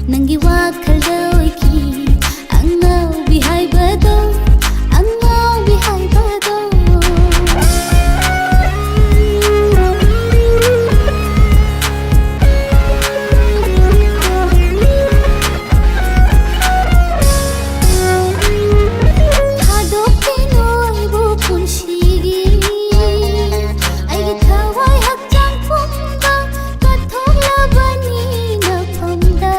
Nangi wakhalda oiki Angaubi haibado Angaubi haibado Thadokino aibu punshigi Aigi thawai hakchang pumba Katholabani nafamda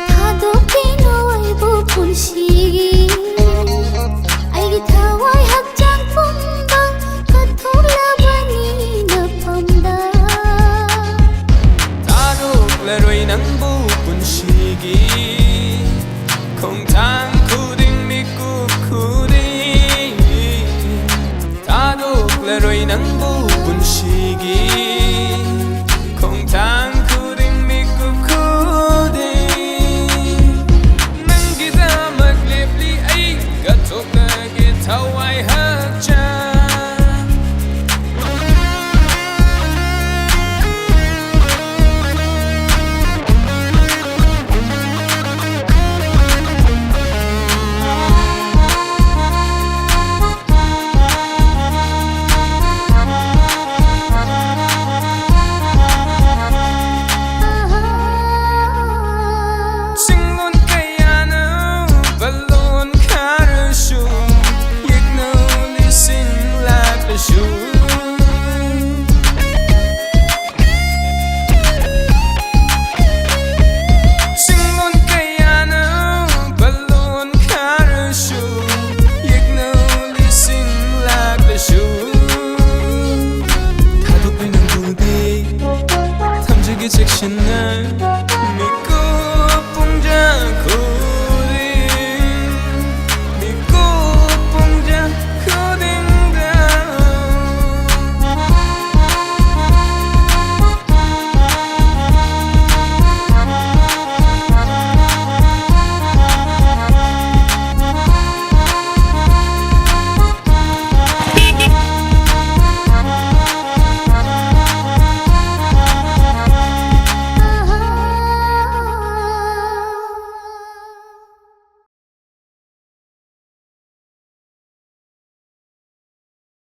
Thadokino aibu punshigi Aigi thawai hakchang pumba Katholabani nafamda Tadoklaroi nangbu punshigi Khongthang khuding mikup khuding Tadoklaroi nangbu punshigi Khongthang khuding mikup khuding Nangidamak lepli ai gathoknage thawai hakchang Singon kayana balon karashu Yigno listen like the shoe Singon kayana balon karashu Yigno listen like the shoe Thadokpai nang budi Thamjigi chekshinna